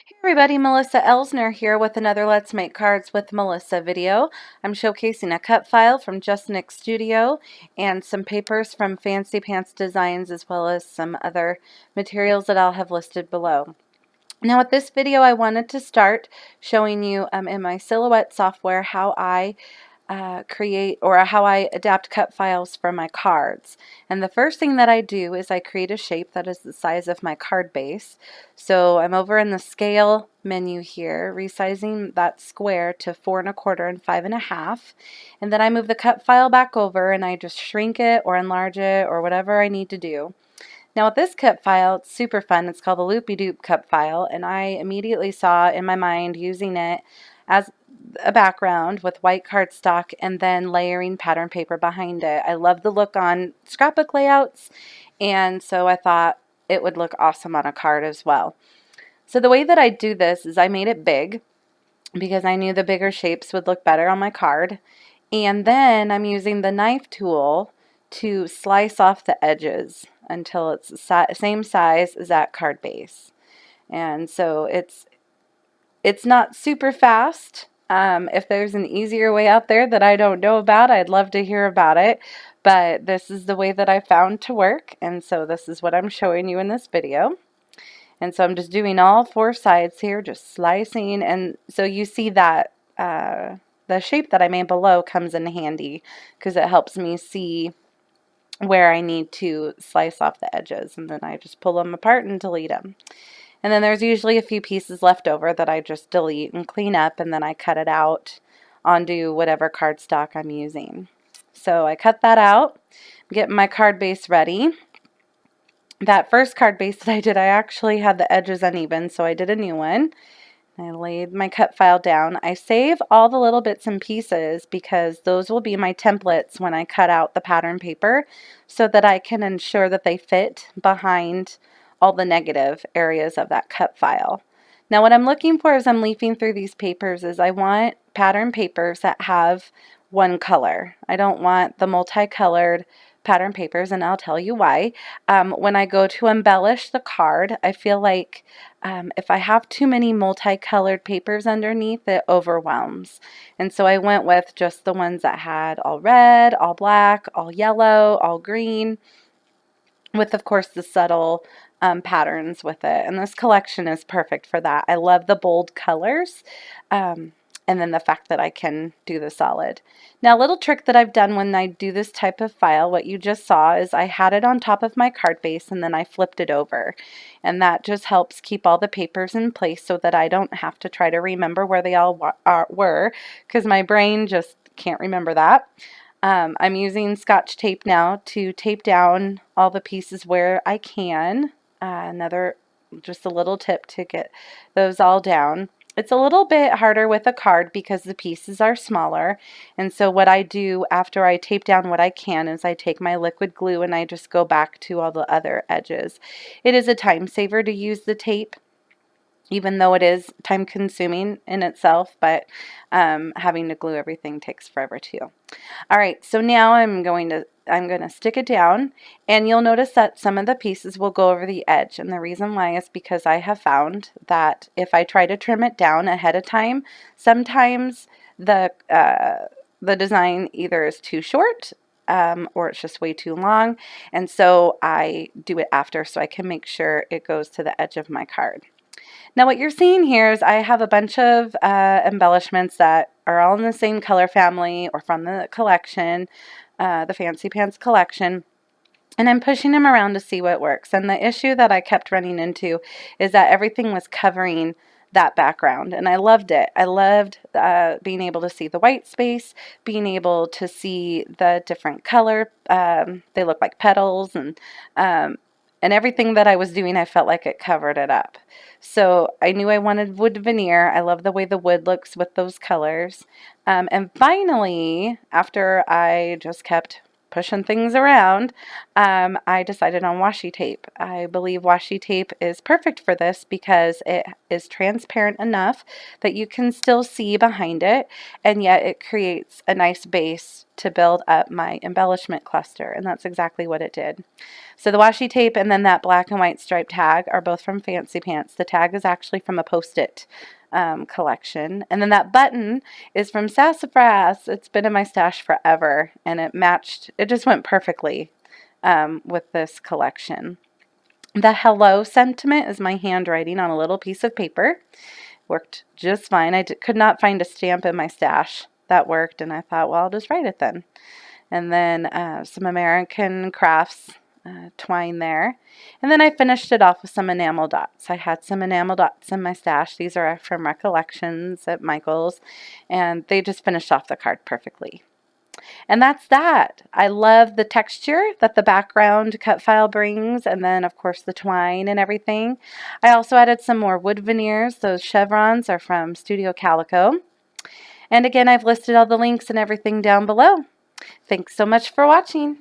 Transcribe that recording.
Hey everybody, Melissa Elsner here with another Let's Make Cards with Melissa video. I'm showcasing a cut file from Just Nick Studio and some papers from Fancy Pants Designs, as well as some other materials that I'll have listed below. Now with this video I wanted to start showing you in my Silhouette software how I create or how I adapt cut files for my cards. And the first thing that I do is I create a shape that is the size of my card base. So I'm over in the scale menu here, resizing that square to 4 1/4 and 5 1/2. And then I move the cut file back over and I just shrink it or enlarge it or whatever I need to do. Now with this cut file, it's super fun. It's called the Loopy Doop cut file, and I immediately saw in my mind using it as a background with white cardstock and then layering pattern paper behind it. I love the look on scrapbook layouts, and so I thought it would look awesome on a card as well. So the way that I do this is I made it big because I knew the bigger shapes would look better on my card. And then I'm using the knife tool to slice off the edges until it's the same size as that card base. And so it's not super fast. If there's an easier way out there that I don't know about, I'd love to hear about it. But this is the way that I found to work, and so this is what I'm showing you in this video. And so I'm just doing all 4 sides here, just slicing, and so you see that the shape that I made below comes in handy because it helps me see where I need to slice off the edges, and then I just pull them apart and delete them. And then there's usually a few pieces left over that I just delete and clean up, and then I cut it out onto whatever cardstock I'm using. So I cut that out, get my card base ready. That first card base that I did, I actually had the edges uneven, so I did a new one. I laid my cut file down. I save all the little bits and pieces because those will be my templates when I cut out the pattern paper so that I can ensure that they fit behind all the negative areas of that cut file. Now what I'm looking for as I'm leafing through these papers is I want pattern papers that have one color. I don't want the multicolored pattern papers, and I'll tell you why. When I go to embellish the card, I feel like if I have too many multicolored papers underneath, it overwhelms. And so I went with just the ones that had all red, all black, all yellow, all green, with of course the subtle patterns with it. And this collection is perfect for that. I love the bold colors. And then the fact that I can do the solid. Now, a little trick that I've done when I do this type of file, what you just saw is I had it on top of my card base and then I flipped it over. And that just helps keep all the papers in place so that I don't have to try to remember where they all were, because my brain just can't remember that. I'm using Scotch tape now to tape down all the pieces where I can. Just a little tip to get those all down. It's a little bit harder with a card because the pieces are smaller, and so what I do after I tape down what I can is I take my liquid glue and I just go back to all the other edges. It is a time saver to use the tape, even though it is time consuming in itself, but having to glue everything takes forever too. Alright, so now I'm going to stick it down, and you'll notice that some of the pieces will go over the edge, and the reason why is because I have found that if I try to trim it down ahead of time, sometimes the design either is too short or it's just way too long, and so I do it after so I can make sure it goes to the edge of my card. Now what you're seeing here is I have a bunch of embellishments that are all in the same color family or from the collection, the Fancy Pants collection, and I'm pushing them around to see what works. And the issue that I kept running into is that everything was covering that background, and I loved it. I loved being able to see the white space, being able to see the different color. They look like petals, and everything that I was doing, I felt like it covered it up. So I knew I wanted wood veneer. I love the way the wood looks with those colors. And finally, after I just kept pushing things around, I decided on washi tape. I believe washi tape is perfect for this because it is transparent enough that you can still see behind it, and yet it creates a nice base to build up my embellishment cluster, and that's exactly what it did. So the washi tape and then that black and white striped tag are both from Fancy Pants. The tag is actually from a Post-it collection. And then that button is from Sassafras. It's been in my stash forever, and it matched, it just went perfectly with this collection. The hello sentiment is my handwriting on a little piece of paper. Worked just fine. I could not find a stamp in my stash that worked, and I thought, well, I'll just write it then. And then some American Crafts twine there. And then I finished it off with some enamel dots. I had some enamel dots in my stash. These are from Recollections at Michael's, and they just finished off the card perfectly. And that's that. I love the texture that the background cut file brings, and then of course the twine and everything. I also added some more wood veneers. Those chevrons are from Studio Calico. And again, I've listed all the links and everything down below. Thanks so much for watching.